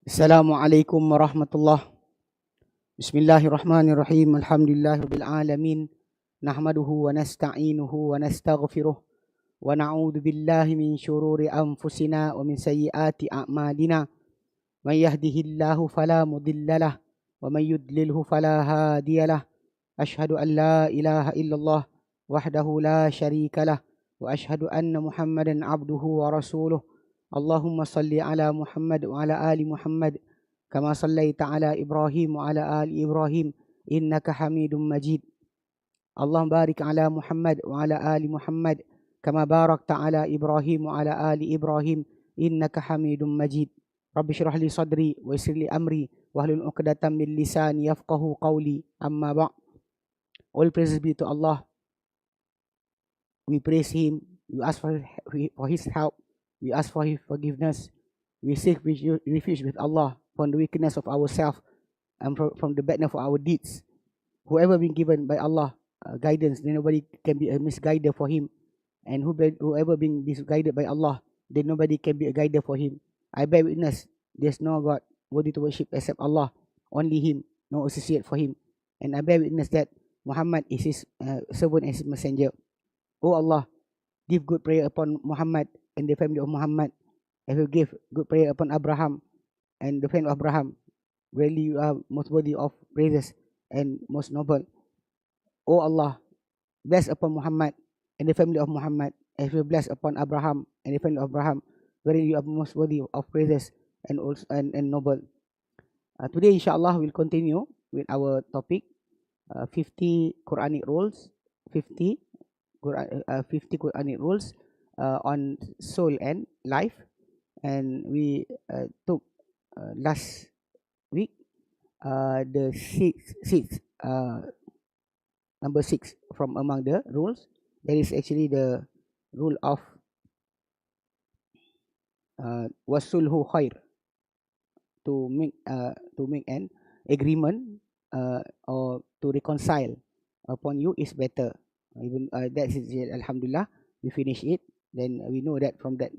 Assalamualaikum warahmatullahi. Bismillahirrahmanirrahim. Alhamdulillahirabbil alamin. Nahmaduhu wa nasta'inuhu wa nastaghfiruh wa na'udzu billahi min shururi anfusina wa min sayyiati a'malina. May yahdihillahu fala mudhillalah wa may yudlilhu fala hadiyalah. Ashhadu an la ilaha illallah wahdahu la syarikalah wa ashhadu anna Muhammadan abduhu wa rasuluh. Allahumma salli ala Muhammad wa ala ali Muhammad kama sallaita ala Ibrahim wa ala ali Ibrahim innaka Hamidum Majid. Allahumma barik ala Muhammad wa ala ali Muhammad kama barakta ala Ibrahim wa ala ali Ibrahim innaka Hamidum Majid. Rabbi shrah li sadri wa yassir li amri wahlul 'uqdatam min lisani yafqahu qawli. Amma ba'. All praises be to Allah. We praise Him. We ask for His help. We ask for His forgiveness. We seek refuge with Allah from the wickedness of ourselves and from the badness of our deeds. Whoever been given by Allah guidance, then nobody can be a misguider for him. And whoever been misguided by Allah, then nobody can be a guider for him. I bear witness, there's no God worthy to worship except Allah, only Him, no associate for Him. And I bear witness that Muhammad is His servant and His messenger. O Allah, give good prayer upon Muhammad and the family of Muhammad, and who give good prayer upon Abraham and the family of Abraham. Really, you are most worthy of praises and most noble. O Allah, bless upon Muhammad and the family of Muhammad, and who bless upon Abraham and the family of Abraham. Really, you are most worthy of praises and also and noble. Today, inshallah, we'll continue with our topic, 50 Quranic rules, 50 Quranic rules on soul and life. And we took last week the number 6 from among the rules. That is actually the rule of wasulhu khair, to make an agreement or to reconcile upon you is better. Even that is alhamdulillah, we finish it. Then we know that from that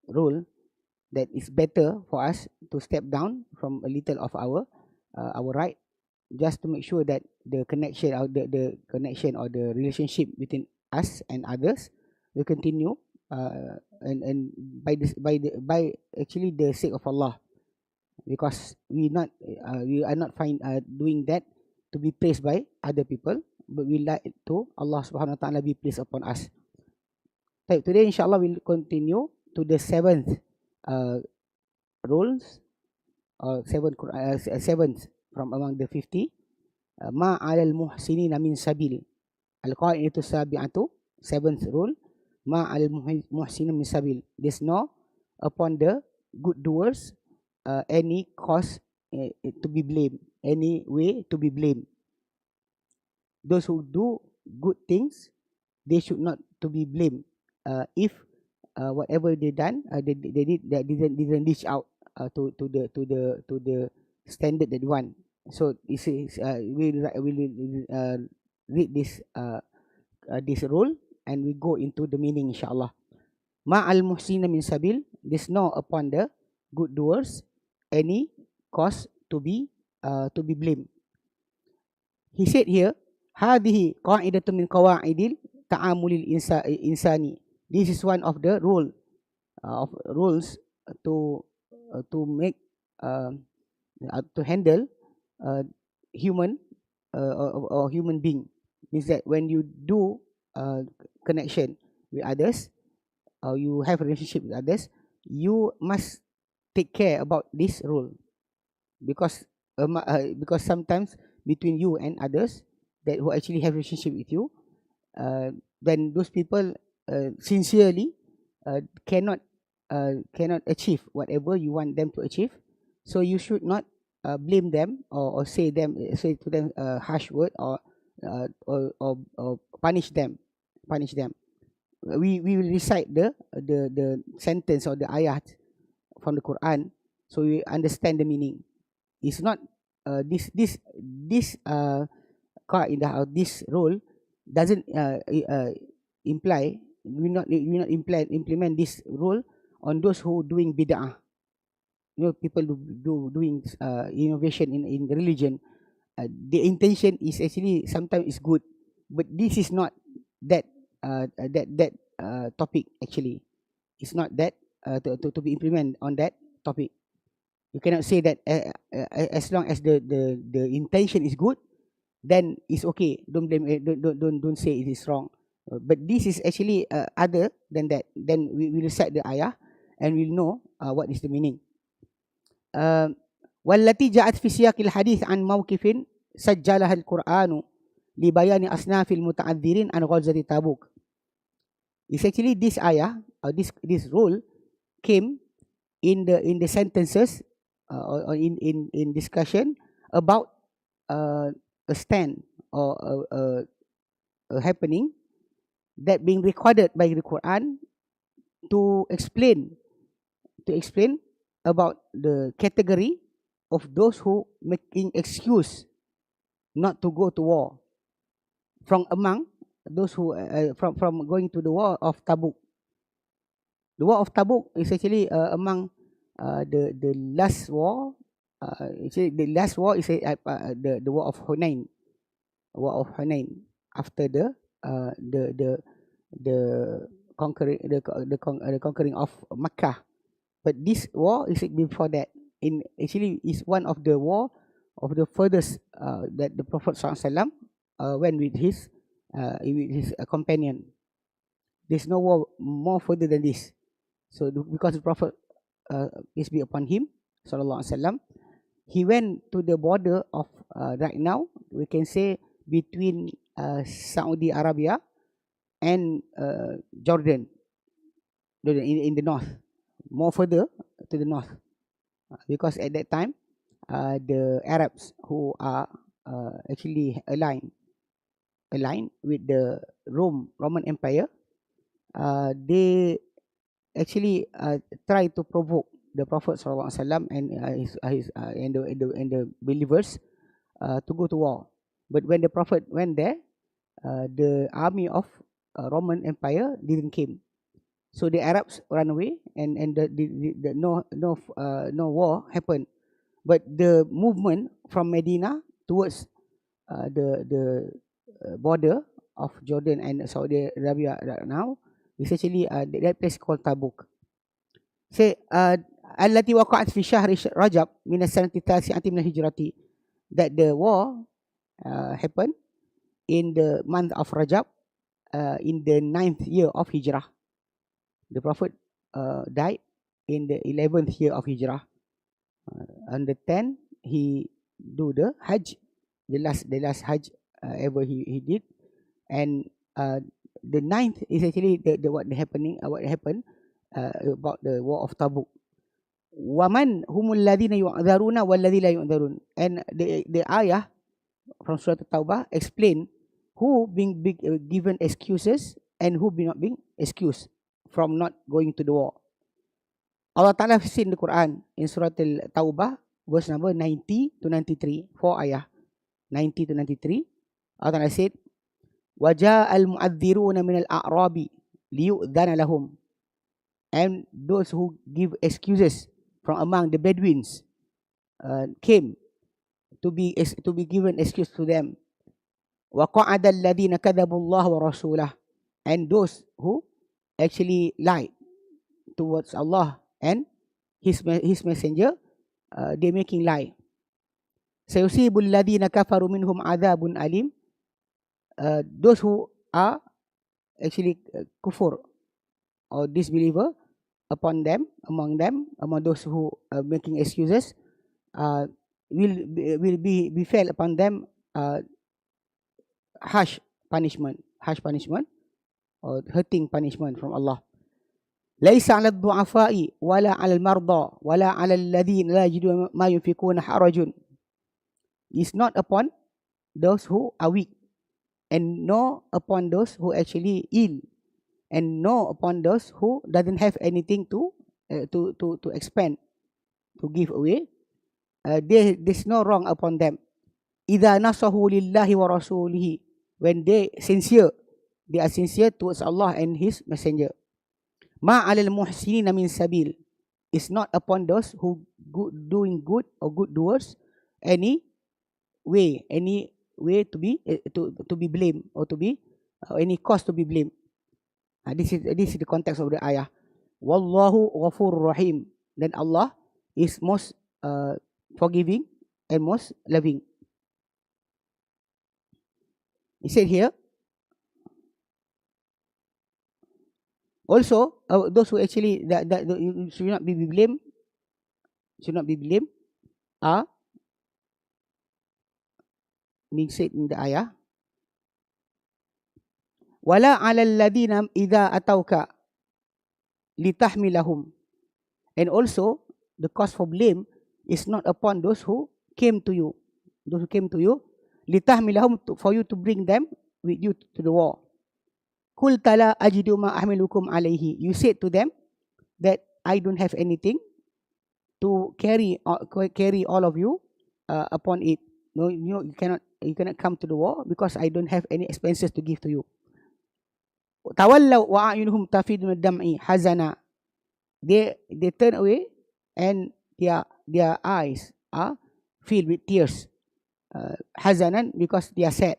rule, that it's better for us to step down from a little of our right, just to make sure that the connection or the connection or the relationship between us and others will continue, and by actually the sake of Allah, because we are not doing that to be praised by other people, but we like to Allah subhanahu wa ta'ala be pleased upon us. Today, inshallah, we'll continue to the seventh rules, or seventh from among the 50. Ma alal muhsinina min sabil. Al-Qa'idatu sabi'atu, seventh rule. Ma alal muhsinina min sabil. There's no upon the good doers any cause to be blamed, any way to be blamed. Those who do good things, they should not to be blamed. If whatever they done, they didn't reach out to the standard that one. So this is we'll read this rule, and we go into the meaning, inshallah. Ma al muhsina min sabil. There's no upon the good doers any cause to be blamed. He said here, hadhihi qa'idatu min qawa'idil ta'amulil insani. This is one of the rules to make to handle human or human being. Means that when you do connection with others, or you have a relationship with others, you must take care about this rule, because sometimes between you and others that who actually have relationship with you, then those people sincerely cannot achieve whatever you want them to achieve. So you should not blame them or say to them harsh word or punish them. We will recite the sentence or the ayat from the Qur'an, so we understand the meaning. It's not this Qā'idah or this rule doesn't imply, we not implement this rule on those who doing bid'ah. people doing innovation in religion. The intention is actually sometimes is good, but this is not that topic. Actually, it's not that to be implemented on that topic. You cannot say that as long as the intention is good, then it's okay. Don't blame it. Don't say it is wrong. But this is actually other than that. Then we will recite the ayah and we'll know what is the meaning. والتي جاءت في سياق الحديث عن موقف سجلها القرآن لبيان أصناف المتعذرين عن غزوة تبوك. It's actually this ayah or this rule came in the sentences or in discussion about a stand or a happening that being recorded by the Quran to explain about the category of those who making excuse not to go to war from among those who from going to the war of Tabuk. The war of Tabuk is actually among the last war. Actually, the last war is the war of Hunain. War of Hunain after the conquering the conquering of Makkah. But this war is before that. Actually is one of the war of the furthest that the Prophet ﷺ went with his companion. There's no war more further than this. So because the Prophet peace be upon him ﷺ, he went to the border of right now we can say between Saudi Arabia and Jordan in the north, more further to the north, because at that time the Arabs who are actually aligned with the Roman Empire, they actually try to provoke the Prophet ﷺ and the believers to go to war. But when the Prophet went there, the army of Roman Empire didn't came. So the Arabs ran away, and the no war happened. But the movement from Medina towards the border of Jordan and Saudi Arabia right now is actually that place called Tabuk. Say التي وقعت في شهر رجب من السنة التاسعة من الهجرة, that the war happened in the month of Rajab in the 9th year of Hijrah. The Prophet died in the 11th year of Hijrah. On the 10th, he do the Hajj, the last Hajj ever he did, and the 9th is actually what happened about the war of Tabuk. Waman humul ladina yu'dharuna wal ladina la yu'dharun, and the ayah from Surah At-Taubah explain who being given excuses and who be not being excused from not going to the war. Allah Ta'ala said in the Quran in Surah Al-Taubah verse number 90 to 93, 4 ayah 90 to 93, Allah Ta'ala said وَجَاءَ الْمُعَذِّرُونَ مِنَ الْأَعْرَابِ لِيُؤْذَنَ لَهُمْ, and those who give excuses from among the Bedouins came to be given excuse to them. وَقَعَدَ الَّذِينَ كَذَبُوا اللَّهَ وَرَسُولَهُ, and those who actually lied towards Allah and his messenger, they making lie. سَيُصِيبُ الَّذِينَ كَفَرُوا مِنْهُمْ عَذَابٌ أَلِيمٌ, those who are actually kufur or disbeliever among those who are making excuses, will be fell upon them harsh punishment or hurting punishment from Allah. ليس على الضعفاء ولا على المرضى ولا على الذين لا يجدون ما ينفقون حرج. It's not upon those who are weak, and no upon those who actually ill, and no upon those who doesn't have anything to expend, to give away. There's no wrong upon them. إذا نصحوا لله ورسوله, when they are sincere towards Allah and His Messenger. ما على المحسنين من سبيل, is not upon those who doing good or good doers any way to be blamed, or to be any cause to be blamed. This is the context of the ayah. Wallahu ghafurur rahim. Then Allah is most forgiving and most loving. He said here, also those who actually that should not be blamed, are being said in the ayah. Wala 'alal ladina idza atauka litahmilahum. And also the cause for blame is not upon those who came to you, litahmilahum, for you to bring them with you to the war. Qul tala ajidu ma ahmilukum alayhi. You said to them that I don't have anything to carry all of you upon it. No, you cannot come to the war because I don't have any expenses to give to you. Tawallaw wa a'yunuhum tafidu min dam'i hazana. They turn away and their eyes are filled with tears. Hazanan, because they are sad.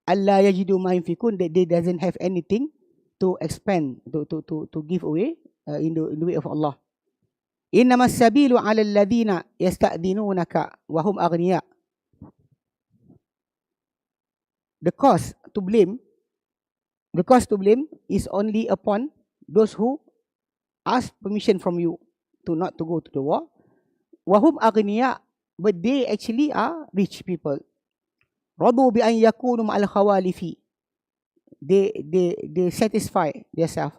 Allah yajidu ma yunfikun, that they doesn't have anything to expend, to give away in the way of Allah. Innama sabilu 'ala alladhina yasta'dinunaka wa hum aghniya. The cause to blame is only upon those who ask permission from you to not to go to the war. Wahum aghniya, but they actually are rich people. Radu bi an yakunu ma'al khawalifi. They satisfy themselves.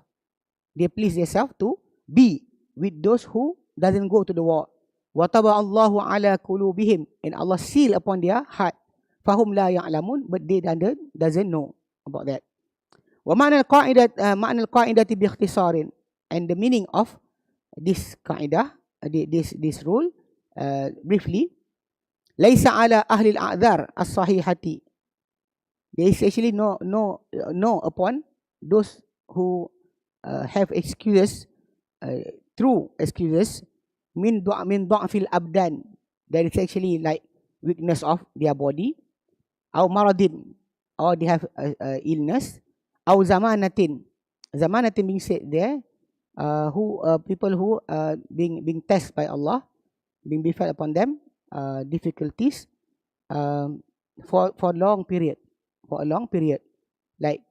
They please themselves to be with those who doesn't go to the war. Wa taba Allahu ala qulubihim, and Allah seal upon their heart. Fahum la ya'lamun, but they doesn't know about that. Wa ma'na al-qa'idati bi ikhtisarin, and the meaning of this qa'idah, this rule, briefly, laysa ala ahli al-a'dhar as-sahihati. There is actually no upon those who have excuses, true excuses, min du'afil abdan, that is actually like weakness of their body, aw maradin, or they have illness, aw zamanatin being said there, people who being tested by Allah, being befell upon them difficulties for a long period, like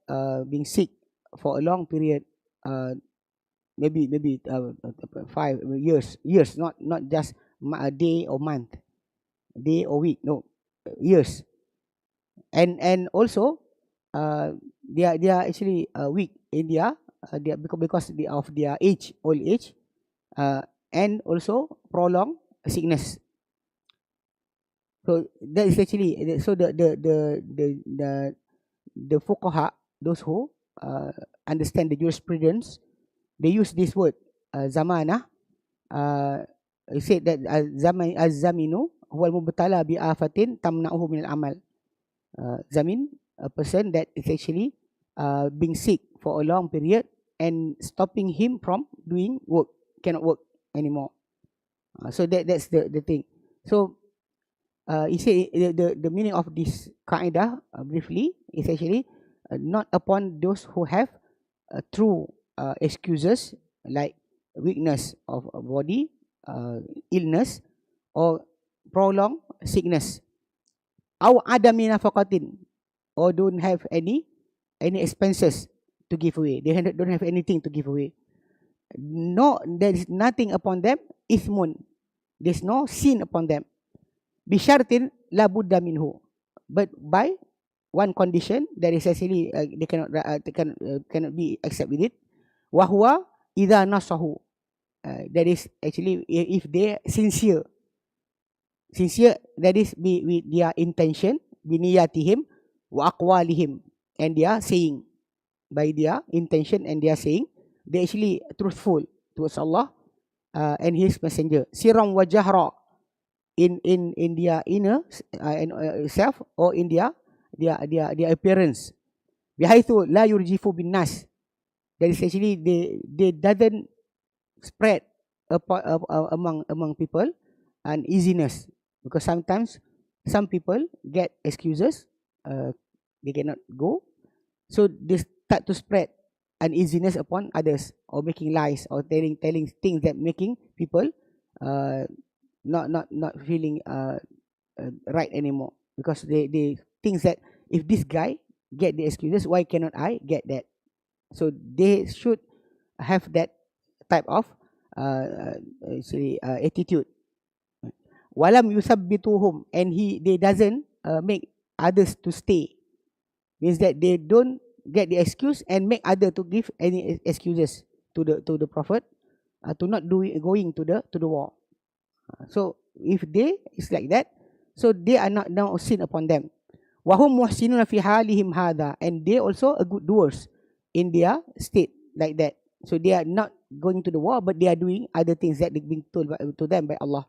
being sick for a long period, maybe 5 years, not just a day or month, day or week, no, years. And also they are actually weak in their because of their old age, and also prolonged sickness. So that is actually, so the fuqaha, those who understand the jurisprudence, they use this word zamana. He said that az-zaminu huwa al-mubtala bi afatin tamna'uhu min al-amal. Zamin, a person that is actually being sick for a long period and stopping him from doing work, cannot work anymore. So that's the thing. So he said the meaning of this qa'idah, briefly, is actually not upon those who have true excuses like weakness of body, illness, or prolonged sickness, aw adami nafaqatin, or don't have any expenses to give away. They don't have anything to give away. No, there is nothing upon them. Ithmun, there's no sin upon them. Bishartin la budda minhu, but by one condition, that is actually they cannot be accept with it. Wahwa idha nasahu, that is actually if they sincere, that is with their intention, biniyatihim wa aqwalihim, and their saying, by their intention and their saying, they actually truthful towards Allah and His Messenger. Siram wa jahra, in their inner self, or in their appearance. Bihaithu la yurjifu bin nas, that is actually they doesn't spread among people uneasiness, because sometimes some people get excuses, they cannot go, so they start to spread uneasiness upon others, or making lies, or telling things that making people not feeling right anymore, because they think that if this guy get the excuses, why cannot I get that? So they should have that type of attitude. Walam yusabbituhum, and they doesn't make others to stay, means that they don't get the excuse and make other to give any excuses to the prophet to not going to the war. So if they is like that, so they are not now sin upon them. Wahum muhsinuna fi halihim hadha, and they also a good doers in their state like that. So they are not going to the war, but they are doing other things that they being told to them by Allah.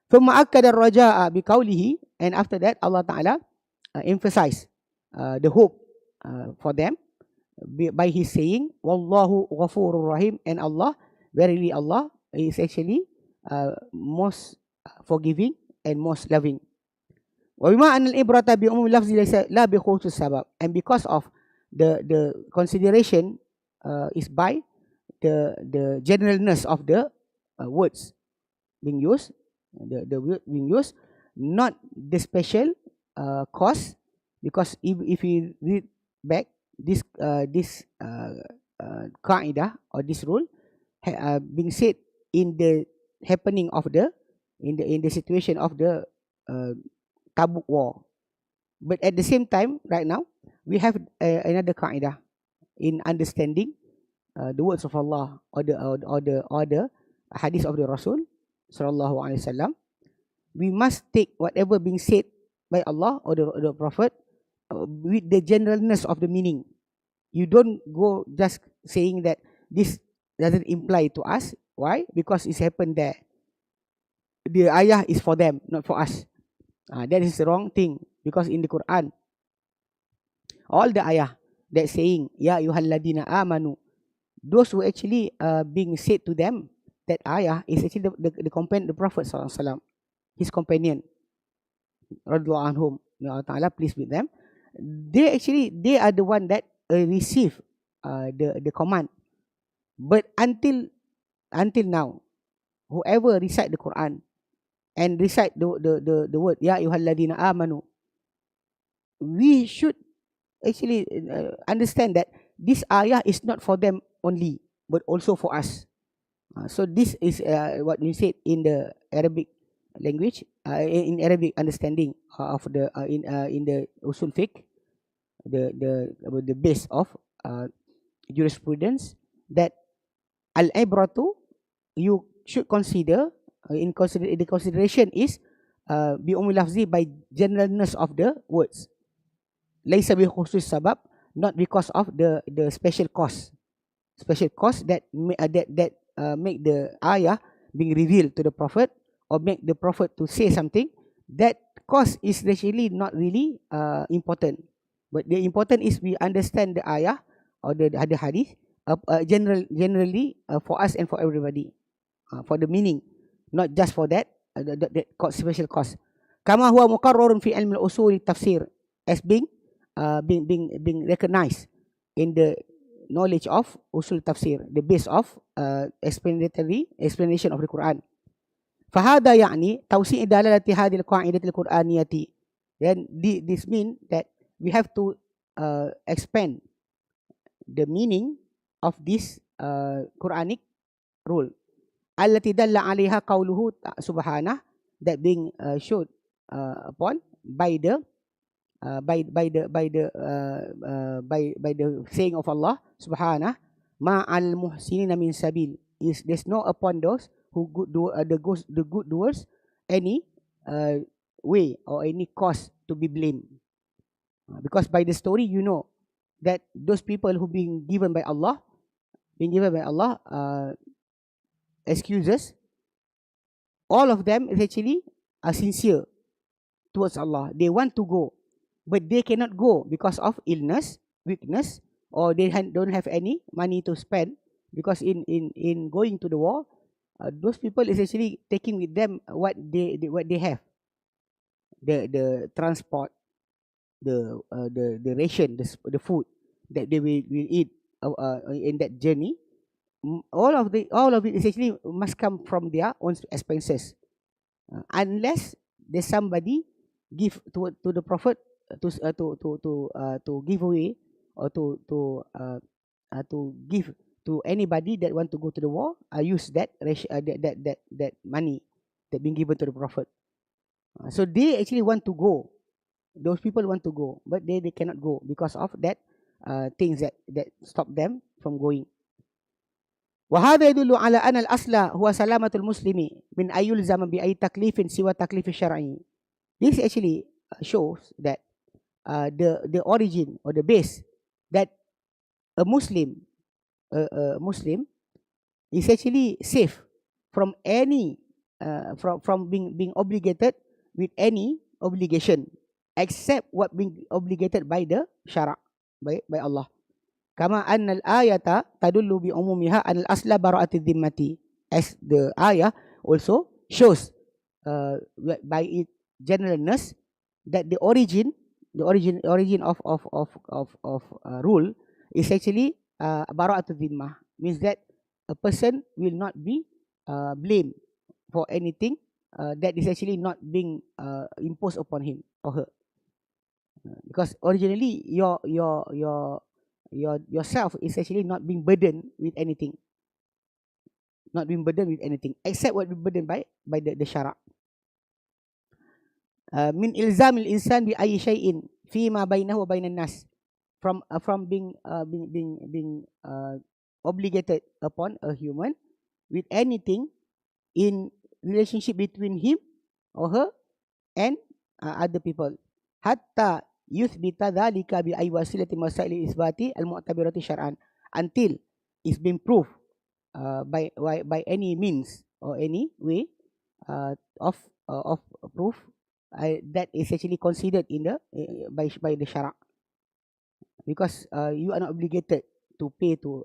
ثم أكد الرجاء بقوله, and after that Allah Ta'ala emphasize the hope for them by his saying, Wallahu ghafurur rahim, and Allah, verily Allah is actually most forgiving and most loving. وبما أن الإبرة بعموم اللفظ ليس لا بخصوص السبب, and because of the consideration is by the generalness of the words being used, the word being used, not the special cause, because if you read back this Qā'idah or this rule being said in the happening of in the situation of the Tabuk war, but at the same time right now we have another Qā'idah in understanding the words of Allah or the hadith of the Rasul sallallahu alaihi wasallam. We must take whatever being said by Allah or the Prophet with the generalness of the meaning. You don't go just saying that this doesn't imply to us. Why? Because it's happened there. The ayah is for them, not for us. That is the wrong thing, because in the Quran, all the ayah that saying Ya ayyuhalladina amanu, those who actually being said to them, that ayah is actually the companion, the Prophet sallallahu alaihi wasallam, his companion, radhiyallahu anhum, Allah Ta'ala pleased with them. They are the one that receive the command. But until now, whoever recite the Quran and recite the word Ya ayyuhalladina amanu, we should actually understand that this ayah is not for them only, but also for us. So this is what we said in the Arabic language, in Arabic understanding of the in the usul fiqh, the base of jurisprudence, that al-ibratu, you should consider the consideration is bi umum lafzi, by generalness of the words, laysa bi khusus sabab, not because of the special cause that make the ayah being revealed to the Prophet, or make the Prophet to say something. That cause is actually not really important, but the important is we understand the ayah or the hadith generally for us and for everybody, for the meaning, not just for that special cause. Kama huwa muqarrarun fi ilm al-usul tafsir, as being recognized in the knowledge of usul tafsir, the base of explanation of the Quran. فهذا يعني توسيع دلالة هذه القاعدة القرآنية. Then this means that we have to expand the meaning of this Quranic rule. التي دل عليها قوله سبحانه, that being showed upon by the saying of Allah subhanahu, ma al muhsinina min sabil, is there's no upon those who do the good doers any way or any cause to be blamed, because by the story you know that those people who being given by Allah excuses, all of them is actually are sincere towards Allah. They want to go, but they cannot go because of illness, weakness, or they don't have any money to spend, because in going to the war those people is actually taking with them what they have, the transport, the ration, the food that they will eat in that journey. All of it is actually must come from their own expenses, unless there's somebody give to the prophet to give away, or to give to anybody that want to go to the war. Use that money that been given to the prophet. So they actually want to go. Those people want to go, but they cannot go because of that things that stop them from going. وهذا يدل على أن الأصل هو سلامة المسلم من أن يلزم بأي تكليف سوى التكليف الشرعي. This actually shows that the origin or the base that a Muslim is actually safe from any from being obligated with any obligation except what being obligated by the syara, by Allah. Kama anna al-ayata tadullu bi umumiha an al-asla bara'ati dhimmati, as the ayah also shows by its generalness that the origin of rule is actually bara'atu dhimmah, means that a person will not be blamed for anything that is actually not being imposed upon him or her, because originally yourself is actually not being burdened with anything, except what be burdened by the syara. Min ilzam al-insan bi ayyi shay'in fi ma bainahu wa bainan nas, from being obligated upon a human with anything in relationship between him or her and other people, hatta yuthbita dhalika bi ay wasilati masail isbati al-mu'tabirati syar'an, until it's been proved by any means or any way of proof that is actually considered in the by the syara. Because you are not obligated to pay to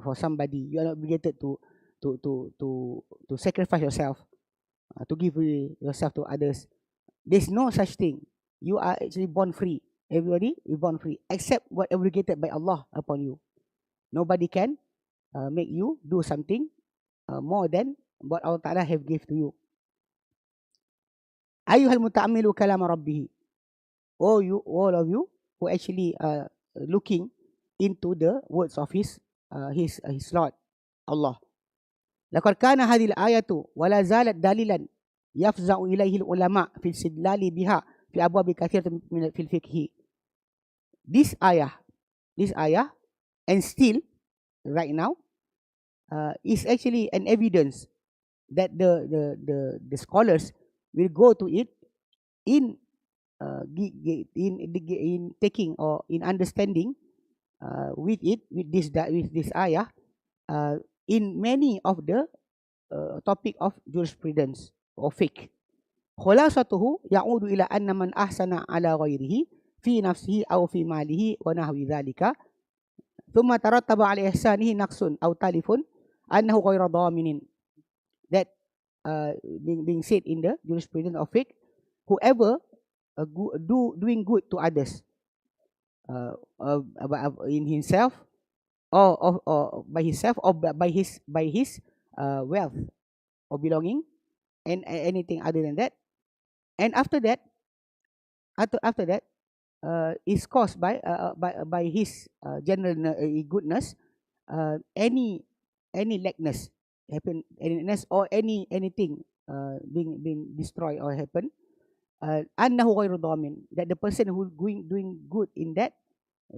for somebody, you are not obligated to sacrifice yourself, to give yourself to others. There's no such thing. You are actually born free. Everybody is born free, except what obligated by Allah upon you. Nobody can make you do something more than what Allah Ta'ala have given to you. Ayyuhal muta'ammilu kalam rabbih. All of you who actually looking into the words of his Lord, Allah. Laqad kana hadhihi al-ayatu wa la zalat dalilan yafza'u ilayhi al-ulama fi istidlali biha fi abwab kathiratin min fil fiqh. This ayah, and still right now is actually an evidence that the scholars will go to it in taking or in understanding with this ayah in many of the topic of jurisprudence or fiqh. Khulasatuhu ya'udu ila anna man ahsana ala ghairihi fi nafsihi aw fi malihi wa nahwi dhalika thumma tarattaba ala ihsanihi naqsun aw talifun annahu ghairu dhaminin. That being said in the jurisprudence of fiqh, whoever doing good to others in himself or by himself or by his wealth or belonging and anything other than that, and after that is caused by his general goodness, any lackness happen, anyness or anything being destroyed or happen, annahu ghairu dhamin, that the person who doing good in that,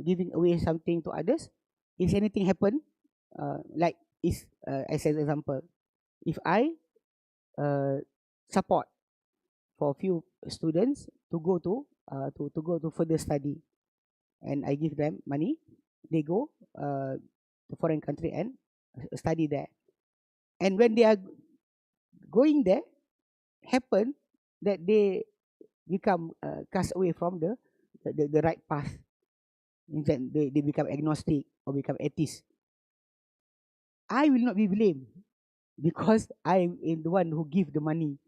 giving away something to others, if anything happen, like is as an example, if I support for a few students to go to further study, and I give them money, they go to foreign country and study there, and when they are going there, happen that they become cast away from the right path, means that they become agnostic or become atheist, I will not be blamed because I am the one who give the money.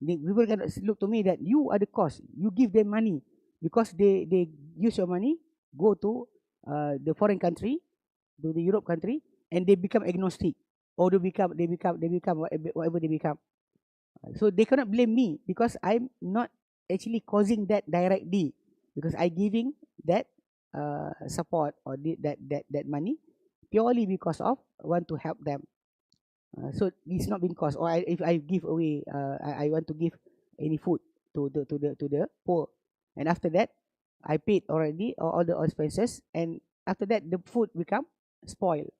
People cannot look to me that you are the cause. You give them money because they use your money, go to the foreign country, to the Europe country, and they become agnostic, or they become whatever they become. So they cannot blame me because I'm not actually causing that directly, because I giving that support or that money purely because of want to help them. So it's not been cost. Or if I give away, I want to give any food to the poor, and after that, I paid already all the expenses, and after that the food become spoiled.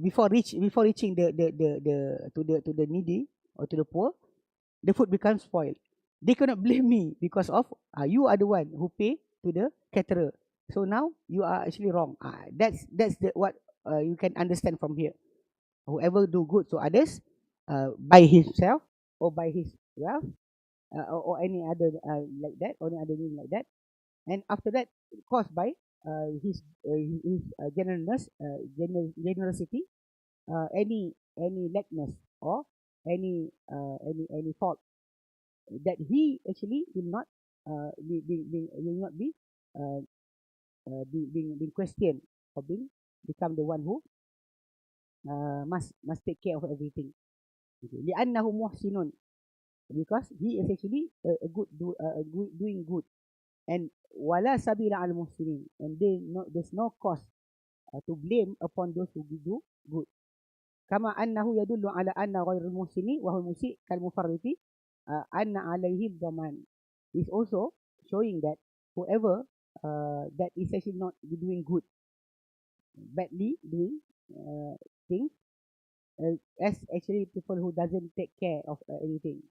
Before reaching the needy or to the poor, the food becomes spoiled. They cannot blame me because of you are the one who pay to the caterer. So now you are actually wrong. That's what you can understand from here. Whoever do good to others by himself or by his wealth, or any other like that, or any other meaning like that, and after that caused by his generosity, any lackness or any fault that he actually will not will not be uh, being questioned, or become the one who must take care of everything. لأنه محسن, because he is actually a good doing good, and wala sabila al muhsinin, and there's no cause to blame upon those who do good. Kama annahu yadullu ala anna ghairul muhsini wa huwa musi kal mufarriti anna alayhi dhaman. Is also showing that whoever that is actually not doing good, badly doing things, as actually people who doesn't take care of anything,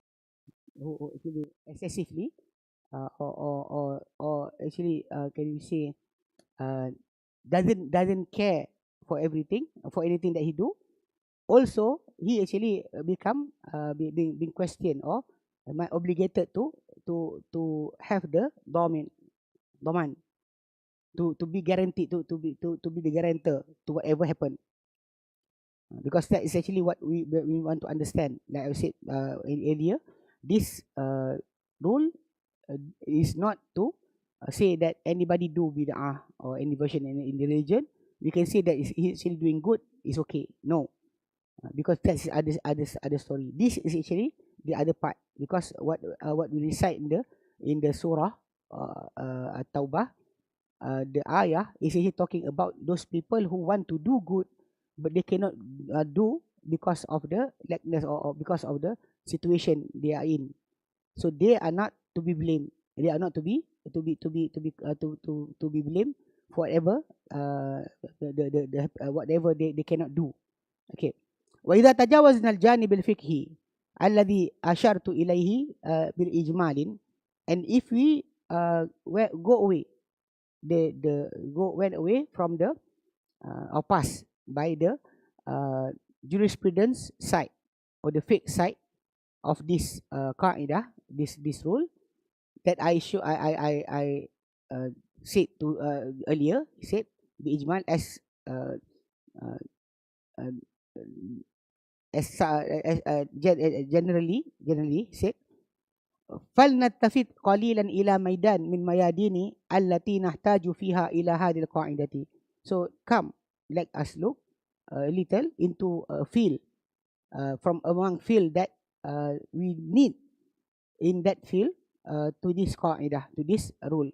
who actually excessively, or actually can you say doesn't care for everything, for anything that he do. Also he actually become being questioned, or obligated to have the domain, to be guaranteed, to be the guarantor to whatever happen, because that is actually what we want to understand. Like I said earlier, this rule is not to say that anybody do bid'ah or any version in the religion. We can say that he's still doing good, is okay. No, because that's other story. This is actually the other part, because what we recite in the surah At-Taubah, the ayah is actually talking about those people who want to do good, but they cannot do because of the lackness, or because of the situation they are in. So they are not to be blamed. They are not to be blamed for whatever whatever they cannot do. Okay. وإذا تجاوزنا الجانب الفقهي الذي أشرت إليه بالإجمال, and if we went away from the or pass by the jurisprudence side, or the fiqh side of this Qā'idah, this rule that I said to earlier, said the ijmal as generally said, فلنتفت قليلا إلى ميدان من ميادين التي نحتاج فيها إلى هذه القاعدة. So come, let us look a little into a field, from among field that we need in that field, to this قاعدة, to this rule.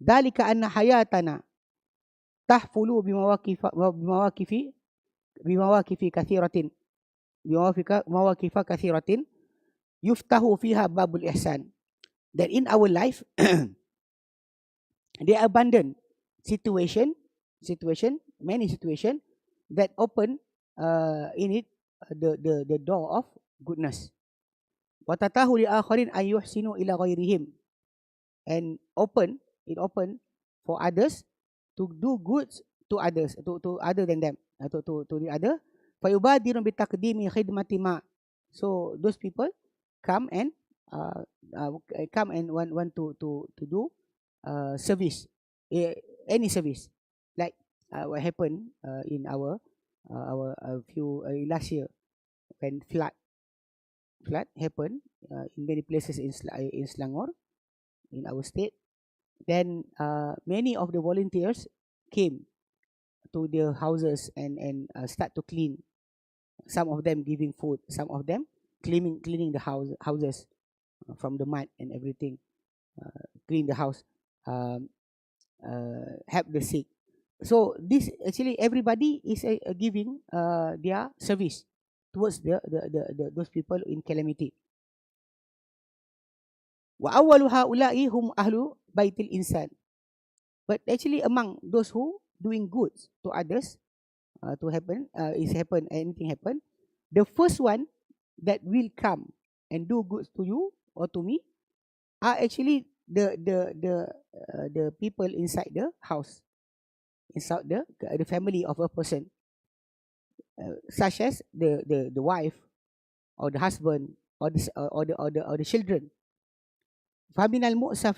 ذلك أن حياتنا تحفل بمواقف كثيرة يفتح فيها باب الإحسان. That in our life there are abundant many situation that open in it the door of goodness. وتتاه لآخرين أن يحسنوا إلى غيرهم, and it open for others to do good to others, to other than them, to the other. فيبادر بتقديم خدمة ما. So those people come and want to do service, any service, like what happened in our few last year. when flood happened in many places in Selangor, in our state, then many of the volunteers came to the houses and start to clean. Some of them giving food, some of them cleaning the houses from the mud and everything, clean the house, help the sick. So this actually everybody is giving their service towards those people in calamity. Wa awwalu haula'i hum ahlu baitil insan. But actually among those who doing good to others, anything happen, the first one that will come and do good to you or to me are actually the people inside the house, inside the family of a person, such as the wife or the husband or the children. فَمِنَ الْمُؤْسَفِ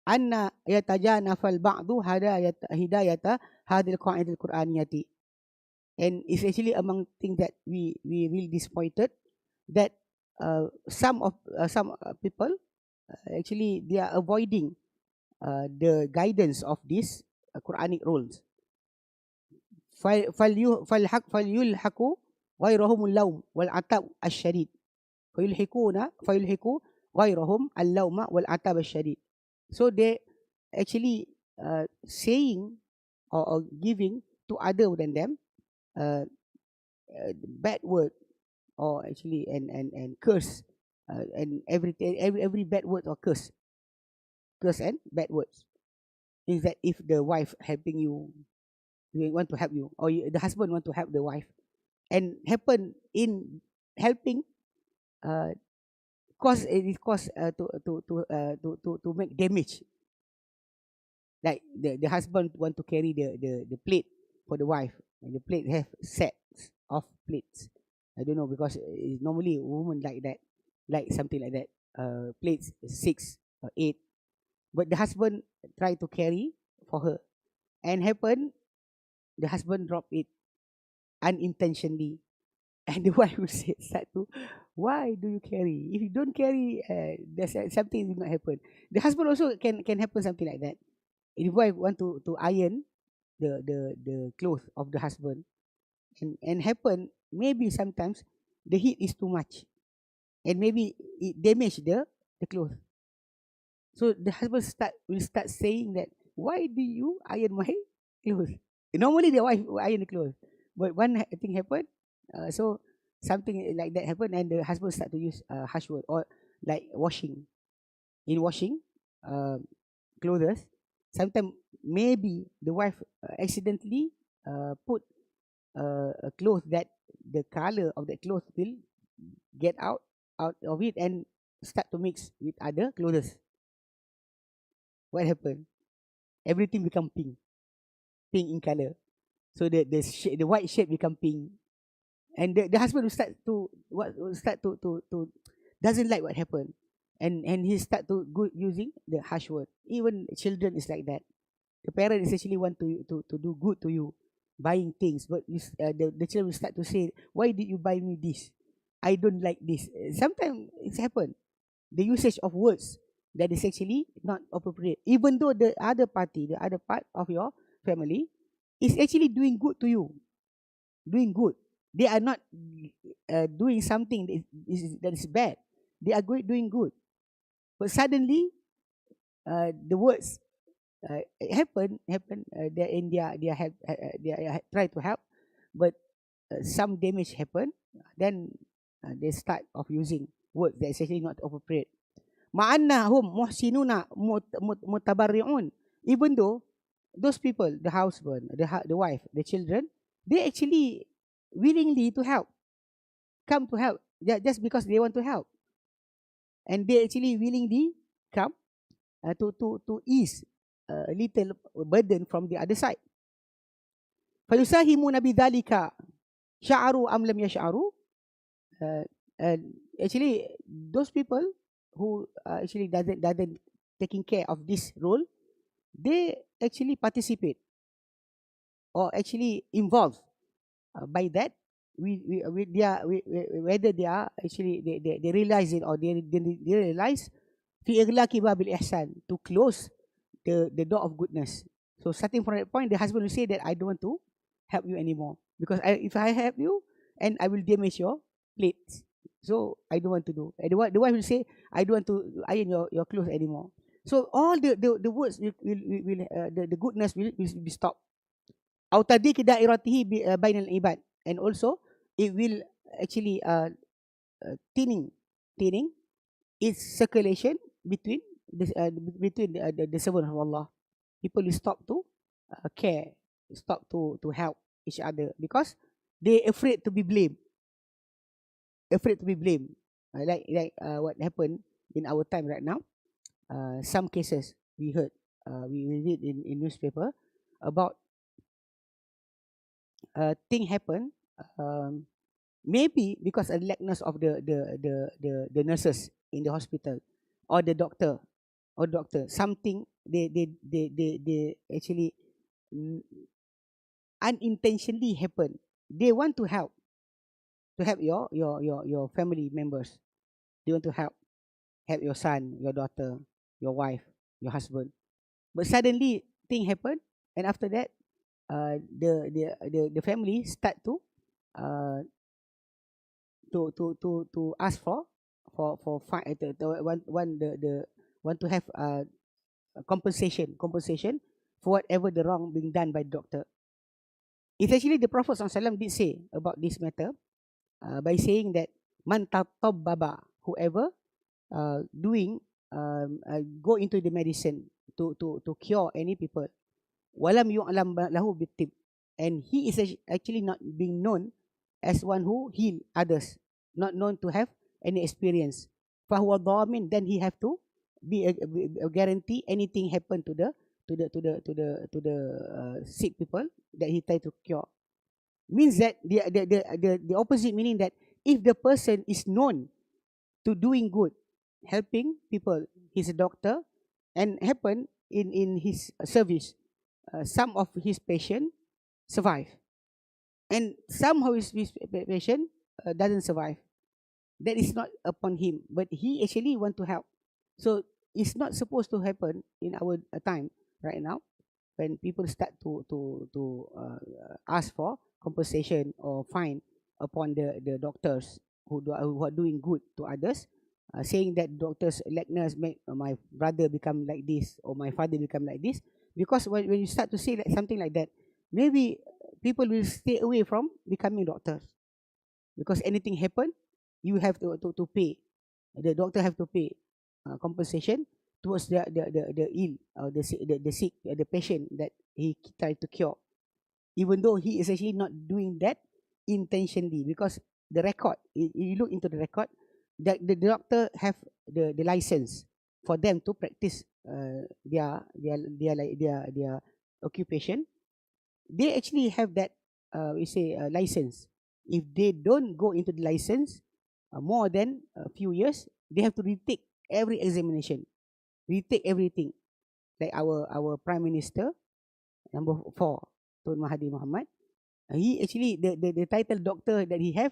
أَنَّ يَتَجَانَفَ الْبَعْضُ هِدَايَةَ هَذِهِ الْقَاعِدَةِ الْقُرْآنِيَّةِ. And it's actually among things that we really disappointed, that some people actually they are avoiding the guidance of these Quranic rules. فَلْيُلْحَقُ غَيْرَهُمُ اللَّوْمُ وَالْعَتَابُ الشَّدِيدُ فَيُلْحِقُونَ غَيْرَهُمْ اللَّوْمَ وَالْعَتَابَ الشَّدِيدُ. So they actually saying or giving to other than them bad word, or actually and curse, and every bad word or curse and bad words. Is that if the wife helping you, they want to help you, or the husband want to help the wife, and happen in helping cause to make damage. Like the husband want to carry the plate for the wife, and the plate have sets of plates. I don't know, because normally a woman like that, like something like that, plates 6 or 8, but the husband try to carry for her, and happen the husband drop it unintentionally, and the wife will start to, why do you carry? If you don't carry, there's something will not happen. The husband also can happen something like that. If wife want to iron the clothes of the husband, and happen maybe sometimes the heat is too much, and maybe it damage the clothes. So the husband will start saying that, why do you iron my clothes? Normally the wife will iron the clothes, but one thing happened, so something like that happened, and the husband start to use harsh word, or like washing clothes. Sometimes maybe the wife accidentally put a cloth that the color of the cloth will get out of it and start to mix with other clothes. What happened? Everything become pink in color. So the white shape become pink, and the husband will start to doesn't like what happened, and he start to go using the harsh word. Even children is like that. The parent is actually want to do good to you, buying things, but the children will start to say, why did you buy me this? I don't like this. Sometimes it's happened. The usage of words that is actually not appropriate, even though the other part of your family is actually doing good to you, doing good. They are not doing something that is bad. They are doing good, but suddenly the words happen. They in their help. They try to help, but some damage happen. Then they start of using words that is actually not appropriate. Ma'annahum muhsinuna mutabarri'un. Even though those people, the husband, the wife, the children, they actually willingly to help, come to help, just because they want to help, and they actually willingly come to ease a little burden from the other side. فَيُسَاهِمُونَ بِذَلِكَ شَعَرُوا أَمْ لَمْ يَشْعَرُوا. Actually, those people who actually doesn't taking care of this role, they actually participate or actually involved by that, whether they are actually they realize it, or they realize fi iglaqi babil ihsan, to close the door of goodness. So starting from that point, the husband will say that I don't want to help you anymore, because if I help you, and I will damage your plates, so I don't want to do. And the wife will say, I don't want to iron your clothes anymore. So all the words the goodness will be stopped. Aw tadiq dairatihi bainal ibad, and also it will actually thinning its circulation between the servant of Allah. People will stop to care, stop to help each other, because they afraid to be blamed. Like what happened in our time right now. Some cases we heard, we read in newspaper about thing happen, maybe because of lackness of the nurses in the hospital, or the doctor, something they actually unintentionally happen. They want to help your family members. They want to help your son, your daughter, your wife, your husband, but suddenly thing happen, and after that the family start to uh, ask for fine, want to have compensation for whatever the wrong being done by the doctor. It's actually the Prophet SAW did say about this matter, by saying that man tatabbaba, whoever doing go into the medicine to cure any people, walam yu'lam lahu bitib, and he is actually not being known as one who heal others, not known to have any experience, fahuwa dhamin, then he have to be a guarantee anything happen to the sick people that he try to cure. Means that the opposite, meaning that if the person is known to doing good, helping people, he's a doctor, and happen in his service, some of his patient survive, and somehow his patient doesn't survive, that is not upon him, but he actually want to help. So it's not supposed to happen in our time right now, when people start to ask for compensation or fine upon the doctors who are doing good to others, saying that doctors lackness make my brother become like this, or my father become like this. Because when you start to say like something like that, maybe people will stay away from becoming doctors, because anything happen, you have to pay. The doctor have to pay compensation towards the ill, or the sick, the patient that he tried to cure, even though he is actually not doing that intentionally. Because the record, you look into the record, that the doctor have the license for them to practice their occupation. They actually have that we say license. If they don't go into the license more than a few years, they have to retake every examination, retake everything. Like our prime minister number 4, Tun Mahathir Mohamad, he actually the title doctor that he have,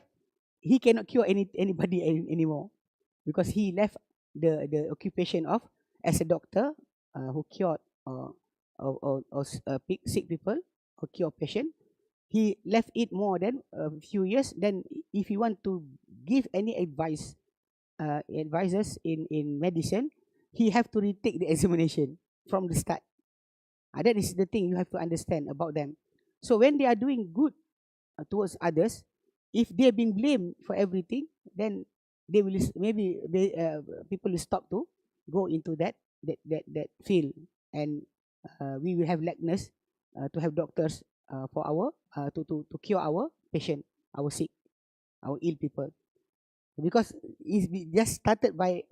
he cannot cure anybody anymore, because he left the occupation of as a doctor, who cured sick people, or cure patient. He left it more than a few years. Then if you want to give any advices in medicine, he have to retake the examination from the start. That is the thing you have to understand about them. So when they are doing good towards others, if they've been blamed for everything, then they will people will stop to go into that field, and we will have lackness to have doctors for our to cure our patient, our sick, our ill people. Because it's just started by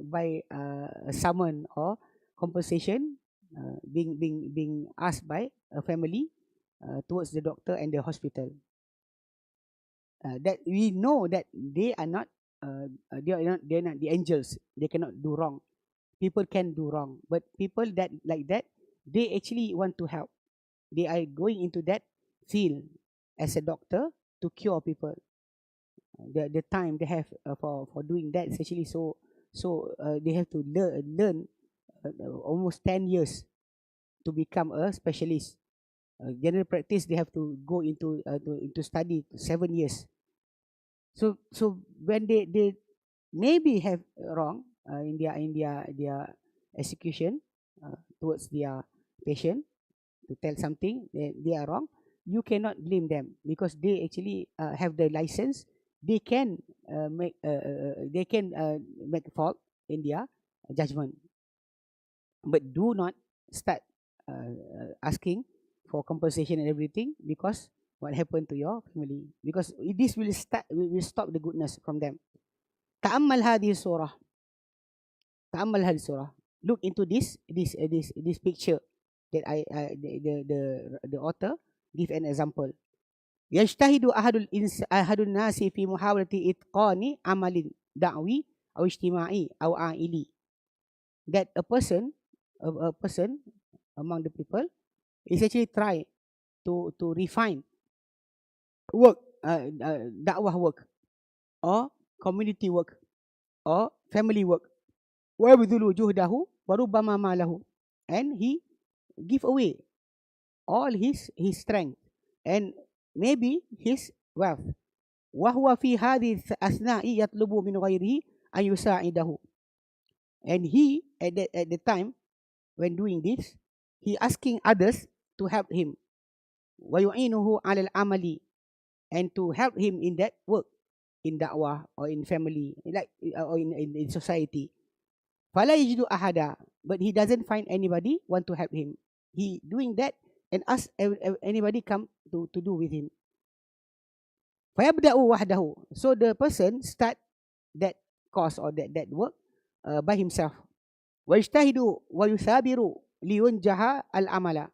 a summon or compensation being asked by a family towards the doctor and the hospital. That we know that they are not they're not the angels. They cannot do wrong. People can do wrong, but people that like that, they actually want to help. They are going into that field as a doctor to cure people. the time they have for doing that is actually they have to learn almost 10 years to become a specialist. General practice, they have to go into study 7 years. So when they maybe have wrong in their execution towards their patient, to tell something they are wrong, you cannot blame them, because they actually have the license. They can make fault in their judgment, but do not start asking for compensation and everything, because what happened to your family, because this will stop the goodness from them. تأمل هذه الصورة تأمل هذه الصورة. Look into this picture that the author give an example. يجتهد أحد الناس في محاولة إتقان عمل دعوي أو اجتماعي أو عائلي. That a person among the people is actually try to refine work, da'wah work, or community work, or family work. وَيَبْذُلُ جُهْدَهُ وَرُبَّمَا مَالَهُ, and he give away all his strength and maybe his wealth. وَهُوَ فِي هَذِهِ الْأَثْنَاءِ يَطْلُبُ مِنْ غَيْرِهِ أَنْ يُسَاعِدَهُ. And he at the time when doing this, he asking others to help him. وَيُعِينُهُ عَلَى الْعَمَلِ, and to help him in that work, in da'wah or in family, like or in society. فَلَا يَجِدُ أَحَدًا, but he doesn't find anybody want to help him. He doing that and ask anybody come to do with him. فَيَبْدَأُ وَحْدَهُ, so the person start that course or that work by himself. وَيَجْتَهِدُ وَيُثَابِرُ لِيُنْجَحَ الْعَمَلَ,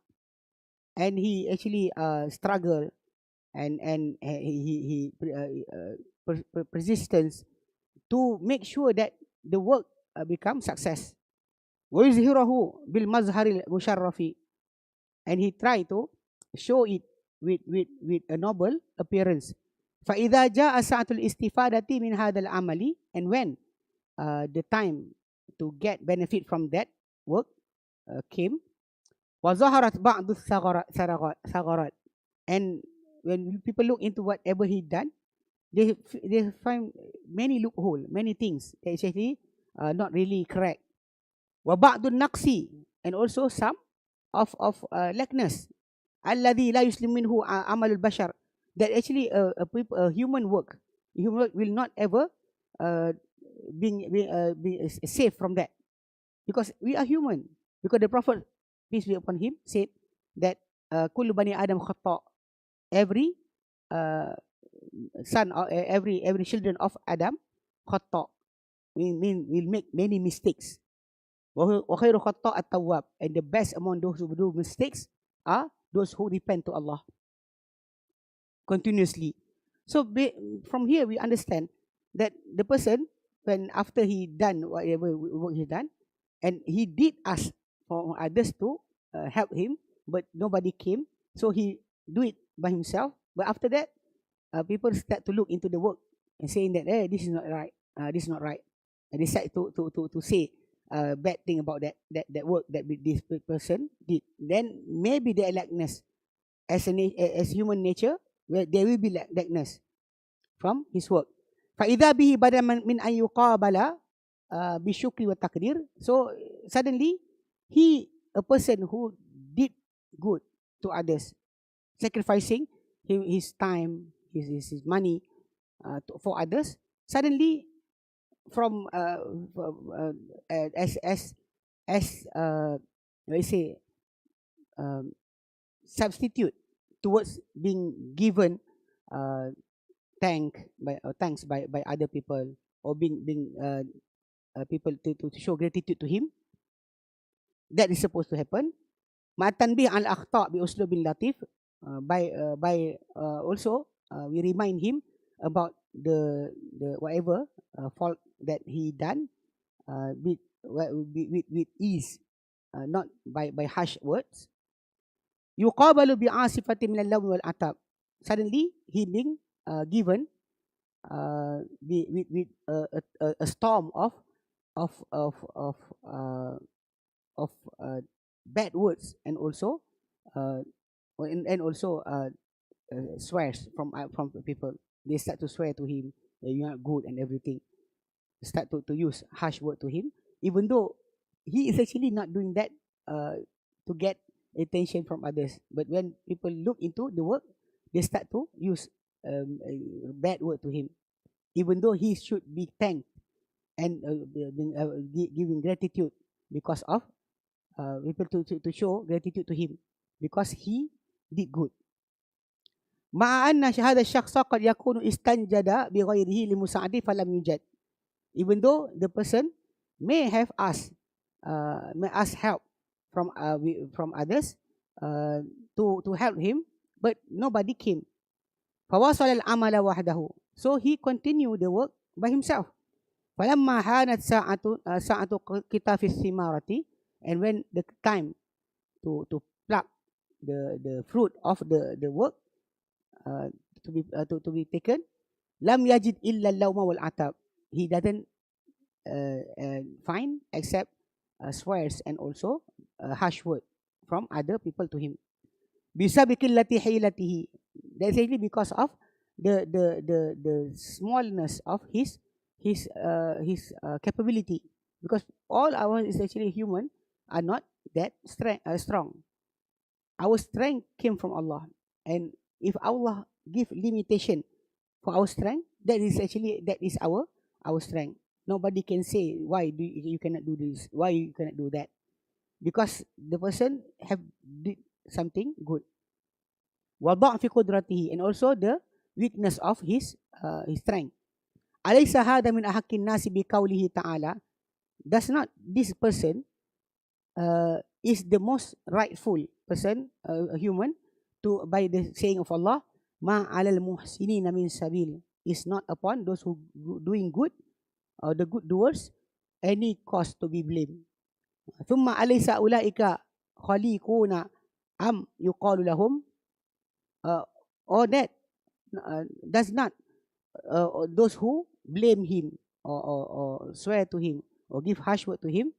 and he actually struggle and he persistence to make sure that the work become success. وَيُظْهِرَهُ بِالْمَظْهَرِ الْمُشَرَّفِ, and he try to show it with a noble appearance. فَإِذَا جَاءَ سَعَةُ الْإِسْتِفَادَةِ مِنْ هَذَا الْعَمَلِ, and when the time to get benefit from that work came, وَظَهَرَتْ بَعْضُ الثَّغَرَاتِ, and when people look into whatever he done, they find many loophole, many things that is actually not really correct. وَبَعْضُ النَّقْصِ, and also some of lackness. الَّذِي لَا يُسْلِمْ مِنْهُ عَمَلُ الْبَشَرِ, that actually a human work will not ever be safe from that, because we are human. Because the Prophet, peace be upon him, said that كُلُّ بَنِي آدَمْ خَطَّاء, every son or every children of Adam khata, will make many mistakes. وَخَيْرُ خَطَّاء التَّوَّابِ, and the best among those who do mistakes are those who repent to Allah continuously. So from here we understand that the person, when after he done whatever work he done, and he did ask for others to help him, but nobody came, so he do it by himself. But after that, people start to look into the work and saying that this is not right, this is not right, and they start to say bad thing about that work that this person did. Then maybe the lackness as human nature, where there will be lackness from his work. فَإِذَا بِهِ بَدَى مِنْ أَنْ يُقَابَلَ بِالشُّكْرِ وَالتَّقْدِيرِ. So suddenly a person who did good to others, sacrificing his time, his money for others, suddenly from let's say substitute towards being given thanks by other people, or being people to show gratitude to him. That is supposed to happen. مع التنبيه على الأخطاء بأسلوب لطيف, by also we remind him about the whatever fault that he done with ease, not by harsh words. يقابل بعاصفة من اللوم والعتاب. Suddenly he being given with a storm of of of uh, of bad words, and also uh, and also swears from the people. They start to swear to him that you are good and everything. Start to use harsh word to him, even though he is actually not doing that to get attention from others. But when people look into the work, they start to use a bad word to him, even though he should be thanked and giving gratitude because of people to show gratitude to him because he did good. مع أن هذا الشخص قد يكون استنجد بغيره لمساعدة فلم يوجد. Even though the person may have asked help from others to help him, but nobody came. فواصل العمل وحده. So he continued the work by himself. فلما حانت ساعة قطاف الثمارة, and when the time to pluck the fruit of the work to be taken, lam yajid illa al-lawma wal atab. He doesn't find except swears and also harsh word from other people to him. Bisabikillati hilatihi. That's actually because of the smallness of his capability. Because all our is actually human are not that strong. Our strength came from Allah, and if Allah give limitation for our strength, that is our strength. Nobody can say why you cannot do this, why you cannot do that, because the person have did something good. وضعف قدرته, and also the weakness of his strength. أليس هذا من أحق الناس بقوله تعالى? Does not this person is the most rightful person, a human, to by the saying of Allah, ma alal muhsinina min sabil, is not upon those who doing good or the good doers any cause to be blamed. ثم أليس أولئك خليقون أم يقال لهم, or that does not those who blame him or swear to him or give harsh word to him,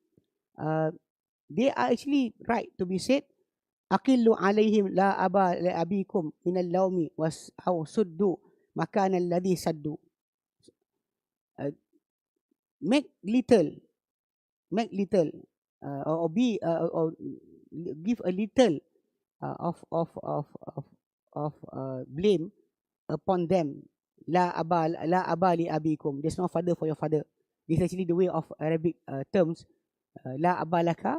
they are actually right to be said, أقلوا عليهم لا أبا لأبيكم من اللوم أو سدوا مكان الذي سدوا. Make little or be or give a little of blame upon them. La aba li abikum. There's no father for your father. This is actually the way of Arabic terms. La aba laka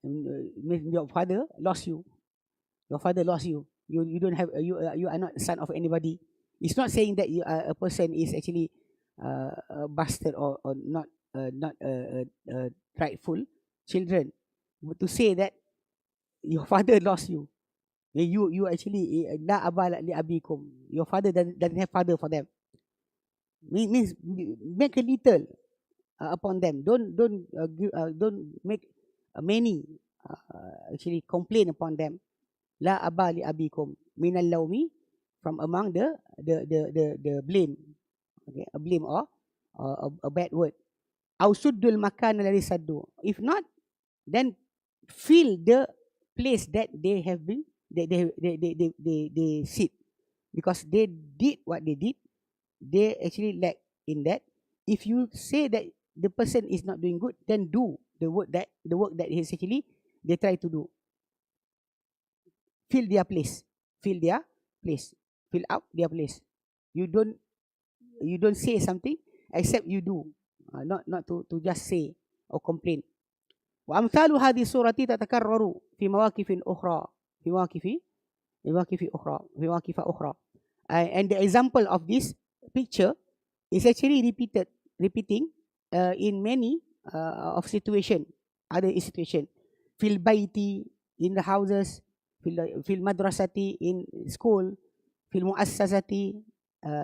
means your father lost you. Your father lost you. You don't have you are not son of anybody. It's not saying that you a person is actually a bastard or not rightful children, but to say that your father lost you. You actually la aba li abikum. Your father doesn't have father for them. Means make a little upon them. Don't make many actually complain upon them. La aba li abikum min al-lawmi, from among the blame. Okay, a blame or a bad word. Aw suddul makan alladhi saddu. If not, then fill the place that they have been they sit, because they did what they did. They actually lack in that. If you say that the person is not doing good, then do the work that is actually they try to do. Fill their place. Fill up their place. You don't say something except you do, not to just say or complain. وأمثال هذه السورة تتكرر في مواقف أخرى and the example of this picture is actually repeating in many of other situation. Fil baiti, in the houses, fil madrasati, in school, fil muassasati,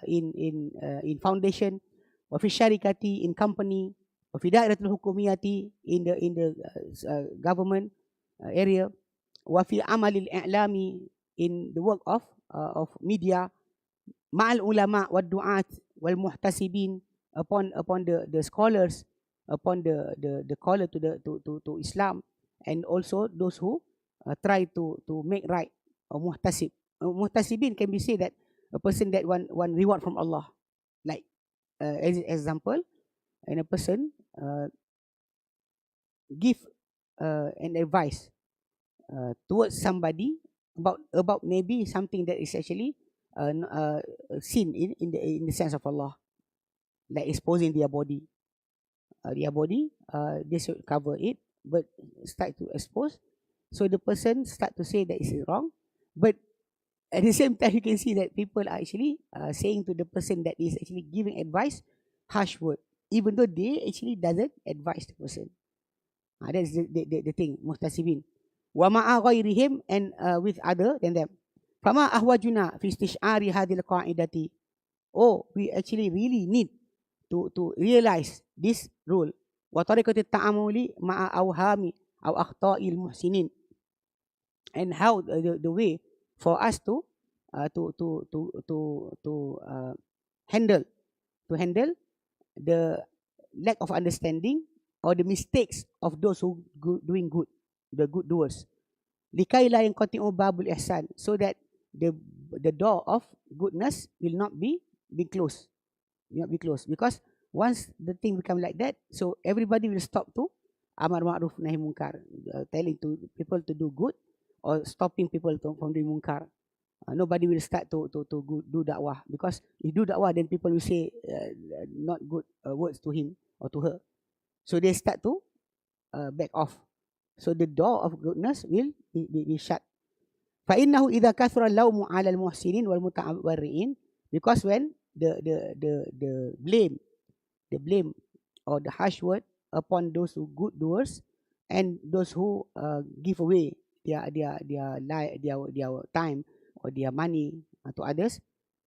in foundation, wa fi syarikati, in company, wa fi dairatul hukumiyati, in the government area, wa fi amalil i'lami, in the work of media, ma'al ulama wa du'at wal muhtasibin, upon the scholars, upon the caller to Islam, and also those who try to make right, or muhtasib. Muhtasibin can be said that a person that want reward from Allah, like as example, and a person give an advice towards somebody about maybe something that is actually sin in the sense of Allah, like exposing their body. They should cover it, but start to expose. So the person start to say that is wrong, but at the same time you can see that people are actually saying to the person that is actually giving advice harsh word, even though they actually doesn't advise the person. That's the thing, muhtasibin. Wa ma'a ghairihim, and with other than them. Fama ahwajuna fi istish'ari hadhil qa'idati. Oh, we actually really need to realize this rule. Wa tariqati ta'amuli ma'a awhami aw akhta'il muhsinin. And how the way for us to handle the lack of understanding or the mistakes of those who doing good, the good doers. Likai la yanqati'u babul ihsan, so that the door of goodness will not be closed. Will not be closed, because once the thing become like that, so everybody will stop to amar ma'ruf nahi munkar, telling to people to do good or stopping people from doing munkar. Nobody will start to do dakwah, because if do dakwah, then people will say not good words to him or to her. So they start to back off. So the door of goodness will be shut. فَإِنَّهُ إِذَا كَثُرَ اللَّوْمُ عَلَى الْمُحْسِنِينَ وَالْمُتَوَرِّئِينَ, because when the blame or the harsh word upon those who good doers and those who give away their time or their money to others,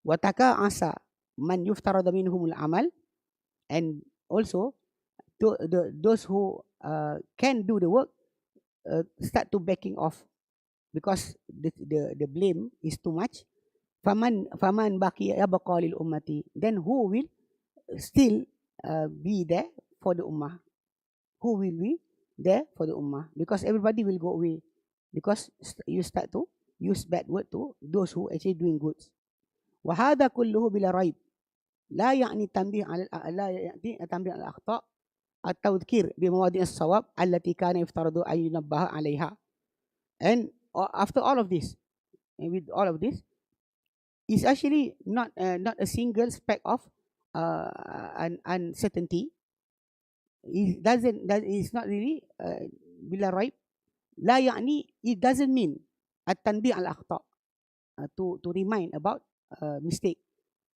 wataka asa man yuftarada minhumul amal, and also those who can do the work start to backing off, because the blame is too much. Faman baki yabqa lil ummati, then who will still be there for the ummah? Who will be there for the ummah? Because everybody will go away, because you start to use bad word to those who actually doing good. وهذا كله بلا ريب لا يعني تنبيه على الأخطاء التذكير بمواضع الصواب التي كان يفترض أن ينبه عليها. And after all of this, and with all of this, it's actually not a single speck of an uncertainty. It's not really bila raib. لا يعني, it doesn't mean التنبيه على الأخطاء, to remind about mistake,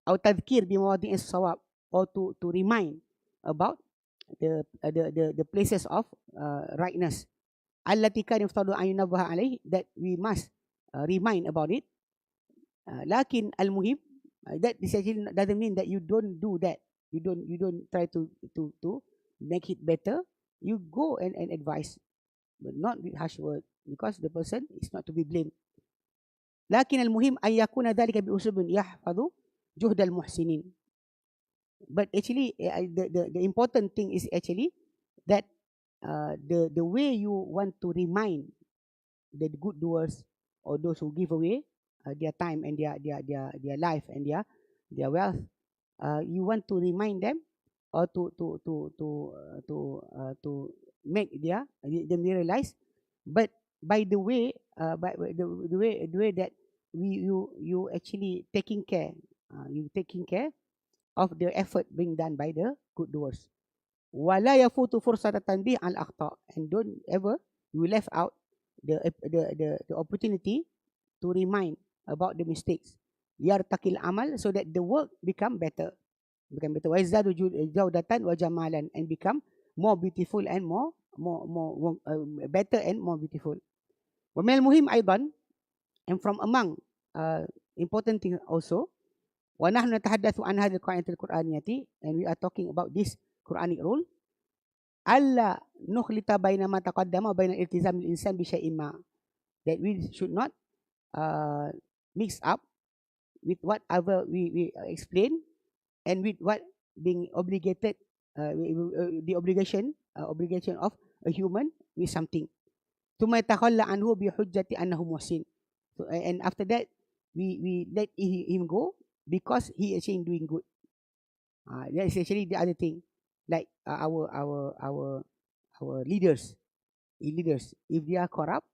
أو تذكير بمواضع الصواب, or to remind about the places of rightness, التي كان يفترض أن ينبه عليه, that we must remind about it. لكن المهم, that essentially doesn't mean that you don't do that. You don't try to make it better. You go and advise, but not with harsh word, because the person is not to be blamed. لكن المهم أن يكون ذلك بأسلوب يحفظ جهد المحسنين. But actually, the important thing is actually that the way you want to remind the good doers or those who give away their time and their life and their wealth, you want to remind them, or to make them realize, but by the way, the way that you actually taking care, of the effort being done by the good doers. ولا يفوت فرصة التنبيه على الأخطاء, and don't ever you left out the opportunity to remind about the mistakes. يرتقي العمل, so that the work become better. ويزداد جودة وجمالا, and become more beautiful and more better and more beautiful. ومن المهم أيضا, and from among important things also, ونحن نتحدث عن هذه القاعدة القرآنية, and we are talking about this Quranic rule, ألا نخلط بين ما تقدم وبين الالتزام الإنسان بشيء ما, that we should not mix up with whatever we explain and with what being obligated, the obligation of a human with something. ثم يتخلى عنه بحجة أنه محسن. So, and after that, we let him go because he is actually doing good. That is actually the other thing. Like our leaders, if they are corrupt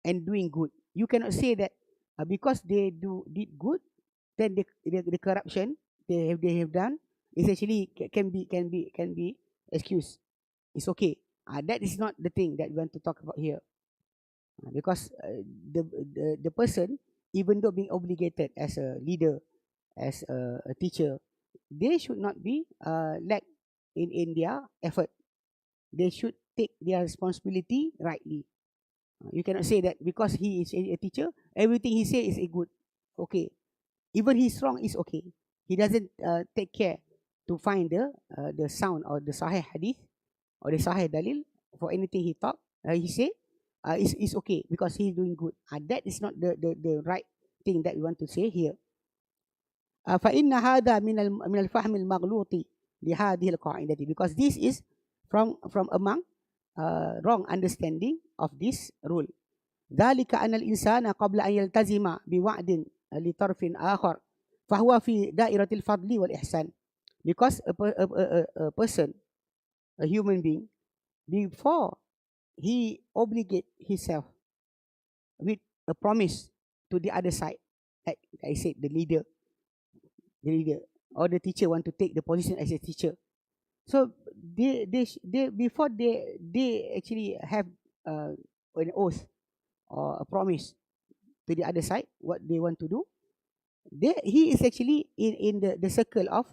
and doing good, you cannot say that because they did good, then the corruption they have done is actually can be excused. It's okay. That is not the thing that we want to talk about here. Because the person, even though being obligated as a leader, as a teacher, they should not be lack in their effort. They should take their responsibility rightly. You cannot say that because he is a teacher, everything he says is a good. Okay. Even he's wrong is okay. He doesn't take care to find the sound or the Sahih Hadith or the Sahih Dalil for anything he say is okay because he's doing good. That is not the right thing that we want to say here. فإن هذا من الفهم المغلوط لهذه القاعدة, because this is from among wrong understanding of this rule. ذلك أن الإنسان قبل أن يلتزم بوعد لطرف آخر فهو في دائرة الفضل والإحسان. Because a person, a human being, before he obligate himself with a promise to the other side, like I said, the leader or the teacher want to take the position as a teacher. So they before they actually have an oath or a promise to the other side what they want to do, he is actually in the circle of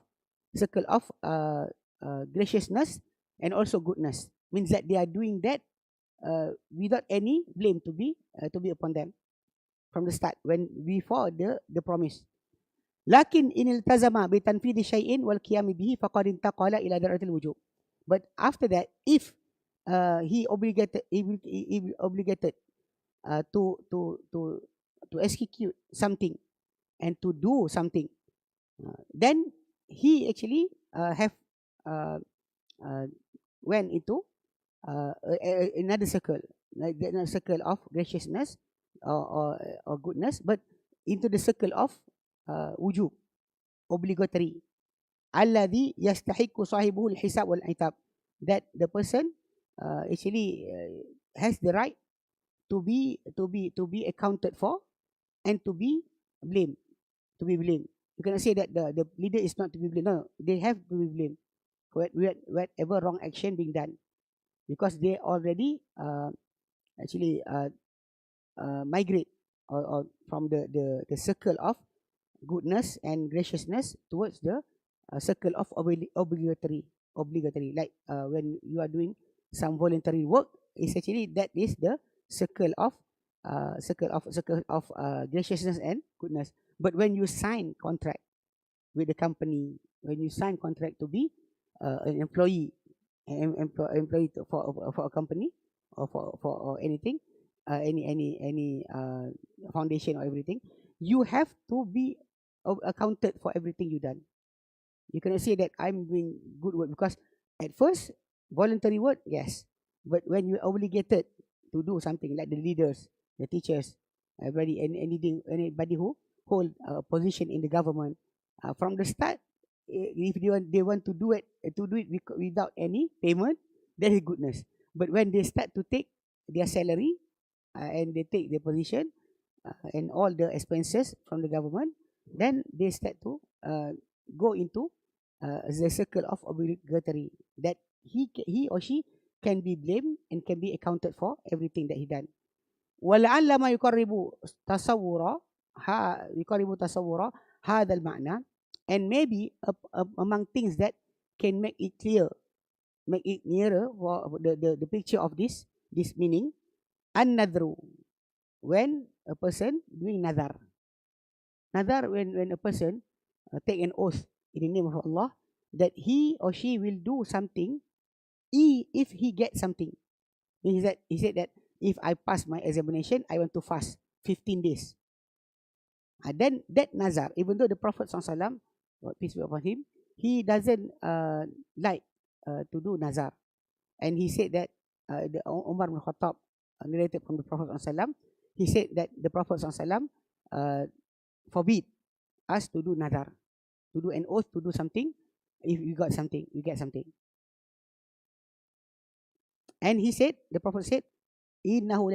graciousness and also goodness. Means that they are doing that without any blame to be upon them from the start when before the promise. لكن إن التزم بتنفيذ شيء والقيام به فقد انتقل إلى درجة الوجوب. But after that, if he obligated to execute something and to do something, then he actually have went into another circle, like another circle of graciousness or goodness, but into the circle of wujub, obligatory. Alladhi yastahiqu sahibuhu al-hisab wal-itab, that the person actually has the right to be accounted for and to be blamed. You cannot say that the leader is not to be blamed. No, they have to be blamed for whatever wrong action being done, because they already actually migrate or from the circle of goodness and graciousness towards the circle of obligatory. Like when you are doing some voluntary work, is actually that is the circle of graciousness and goodness. But when you sign contract with the company, when you sign contract to be an employee for a company or for anything, any foundation or everything, you have to be accounted for everything you done. You cannot say that I'm doing good work, because at first voluntary work, yes, but when you're obligated to do something, like the leaders, the teachers, anybody who hold a position in the government, from the start, if they want to do it without any payment, that is goodness. But when they start to take their salary and they take their position and all the expenses from the government, then they start to go into the circle of obligatory, that he or she can be blamed and can be accounted for everything that he done. ولعل ما يقرب تصور هذا المعنى, and maybe among things that can make it clear, make it nearer for the picture of this meaning, an-nadru, when a person doing nadar, when a person take an oath in the name of Allah that he or she will do something if he gets something. He said that if I pass my examination, I want to fast 15 days. Then that nazar, even though the Prophet SAW, peace be upon him, he doesn't like to do nazar. And he said that the Umar bin Khattab narrated from the Prophet ﷺ, he said that the Prophet ﷺ forbid us to do nazar, to do an oath, to do something. If you got something, you get something. And he said, the Prophet said, innahu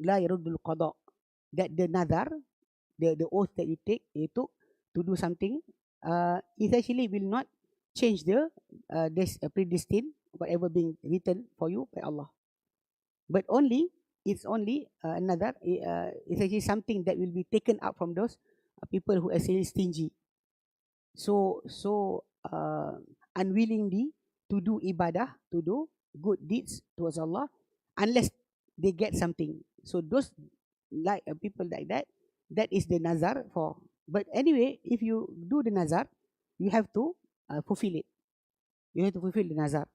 la yaruddul qada, that the nazar, the oath that you took to do something, it actually will not change the this predestined, whatever being written for you by Allah. But only, it's only another, it's actually something that will be taken up from those people who are actually stingy. So unwillingly to do ibadah, to do good deeds towards Allah, unless they get something. So those like people like that, that is the nazar for. But anyway, if you do the nazar, you have to fulfill it. You have to fulfill the nazar.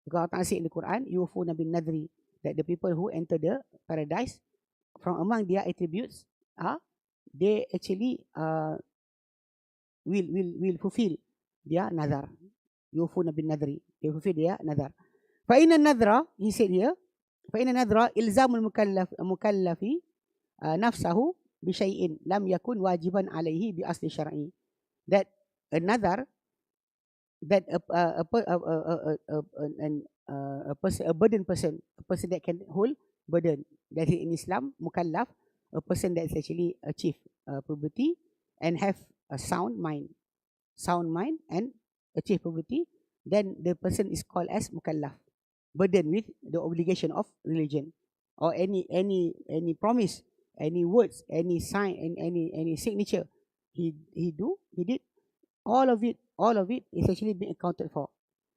Because Allah said in the Quran, yufuna bin nadri, that the people who enter the paradise, from among their attributes, they actually will fulfill their nazar. Yufuna bin nadri, they fulfill their nazar. Fa inna nadra, he said here, fa inna nadra ilzamul mukallafi nafsahu bi shay'in lam yakun wajiban alayhi bi asli syar'i. That another, that a burden person, a person that can hold burden, that is in Islam mukallaf, a person that is actually achieve puberty and have a sound mind and achieve puberty, then the person is called as mukallaf, burdened with the obligation of religion, or any promise, any words, any sign, and any signature he did, all of it is actually being accounted for.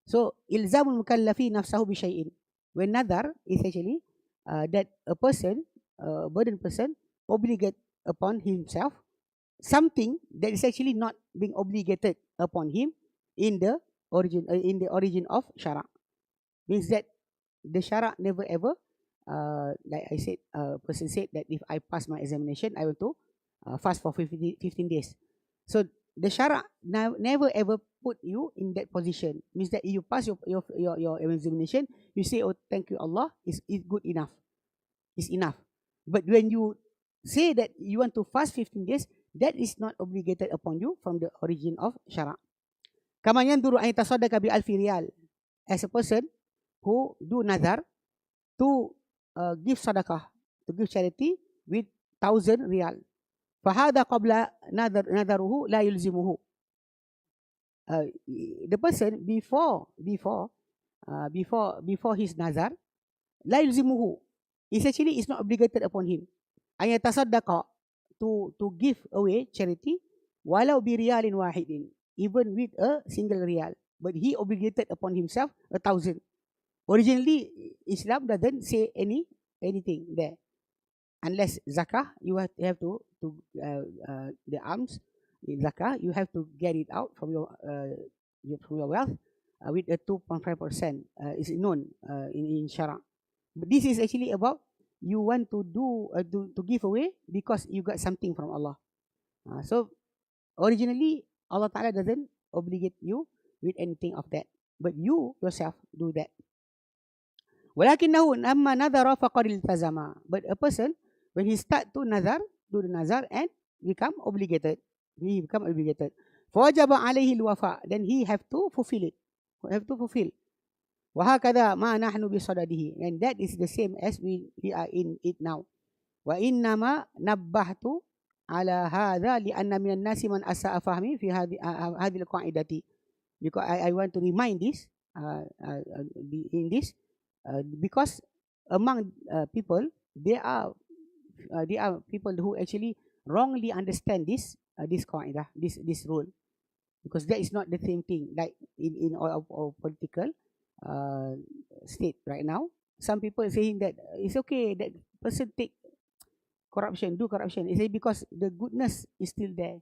So ilzamul mukallafi nafsahu bi shay'in, when nadar is actually that a person, burden person, obligate upon himself something that is actually not being obligated upon him in the origin of shara. Means that the shara never ever, like I said, person said that if I pass my examination, I want to fast for 15 days. So the shara never ever put you in that position. Means that if you pass your examination, you say, oh, thank you Allah, it's good enough, it's enough. But when you say that you want to fast 15 days, that is not obligated upon you from the origin of shara. Kama yanduru an yatasaddaqa bi alfi riyal, as a person who do nazar to give sadaqah, to give charity with 1,000 riyal. Fahada qabla nadaruhu la yulzimuhu. The person before his nazar, la yulzimuhu, is actually is not obligated upon him. An yatasaddaqa, to give away charity, walau bi riyalin wahidin, even with a single riyal, but he obligated upon himself 1,000. Originally, Islam doesn't say anything there, unless zakah, you have to the alms, zakah, you have to get it out from your wealth with a 2.5%. Is known in Shara. But this is actually about you want to do to give away because you got something from Allah. So originally, Allah Ta'ala doesn't obligate you with anything of that, but you yourself do that. وَلَكِنَّهُ نَمَّا نَذَرَ فَقَدْ الْتَزَمَ. But a person, when he start to nazar, do the nazar and become obligated, he become obligated. فَوَجَبَ عَلَيْهِ الْوَفَاء, then he have to fulfill it, have to fulfill. وَهَكَذَا مَا نَحْنُ بِصَدَدِهِ, and that is the same as we are in it now. وَإِنَّمَا نَبَّهْتُ عَلَى هَذَا لِأَنَّ مِنَ النَّاسِ مَنْ أَسَاءَ فَهْمِي فِي هَذِهِ الْقَاعِدَةِ. Because I want to remind this in this, because among people there are people who actually wrongly understand this Qā'idah, this rule, because that is not the same thing. Like in our political state right now, some people saying that it's okay that person take corruption, do corruption. It's because the goodness is still there.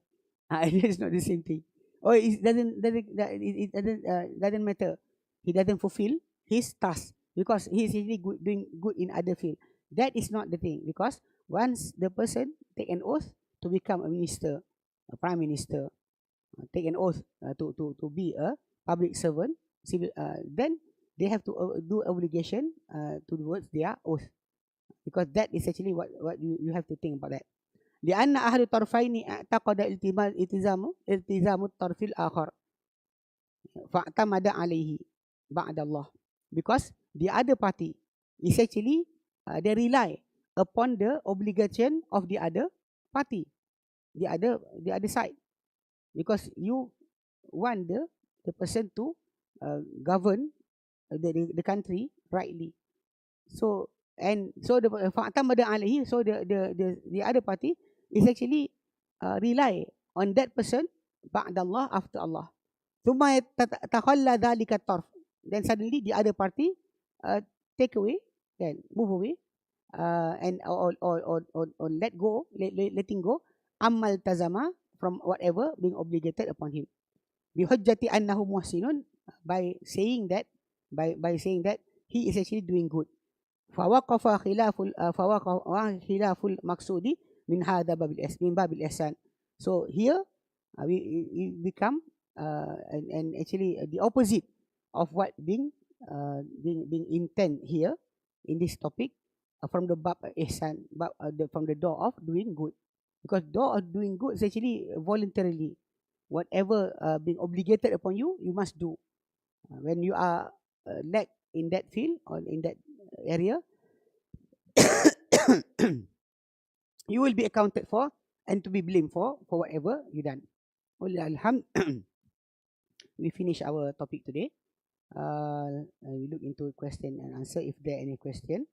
It's not the same thing. Or it doesn't matter. He doesn't fulfill his task because he is really good, doing good in other field. That is not the thing, because once the person take an oath to become a minister, a prime minister, take an oath to be a public servant, civil, then they have to do obligation towards their oath, because that is actually what you have to think about that. لأن أحد الطرفين اعتقد التزام الطرف الآخر فاعتمد عليه بعد الله, because the other party is actually they rely upon the obligation of the other party, the other side, because you want the person to govern the country rightly. So the fa'tamada alayhi, so the other party is actually rely on that person ba'dallah, after Allah. Thumma takhalla dhalika tarf, then suddenly the other party take away, then move away, and or let go, letting go ammal tazama, from whatever being obligated upon him, bihujjati annahu muhsinun, by saying that he is actually doing good. فوقف خلاف المقصود من هذا باب الإحسان. So here we become and actually the opposite of what being intent here in this topic, from the bab ihsan, from the door of doing good, because door of doing good is actually voluntarily. Whatever being obligated upon you, you must do. When you are lack in that field or in that area, you will be accounted for and to be blamed for whatever you done. We finish our topic today. We look into question and answer if there are any question.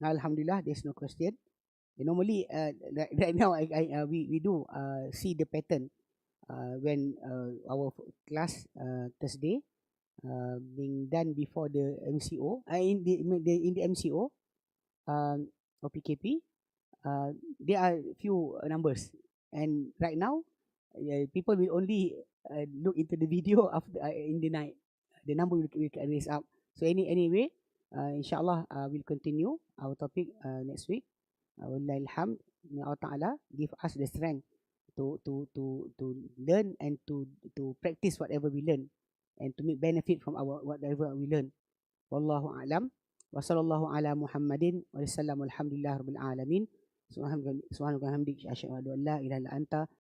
Alhamdulillah, there's no question. Normally, right now, we do see the pattern when our class Thursday being done before the MCO, in the MCO or PKP, there are few numbers, and right now people will only look into the video after in the night. The number will raise up. So anyway, inshallah, we'll continue our topic next week. Wallahi alhamd, may Allah Ta'ala give us the strength to learn and to practice whatever we learn, and to make benefit from our whatever we learn. Wallahu a'lam. Wa sallallahu ala Muhammadin wa sallam, alhamdulillah rabbil alamin. Subhanaka wa bihamdika, asyhadu an la ilaha illa anta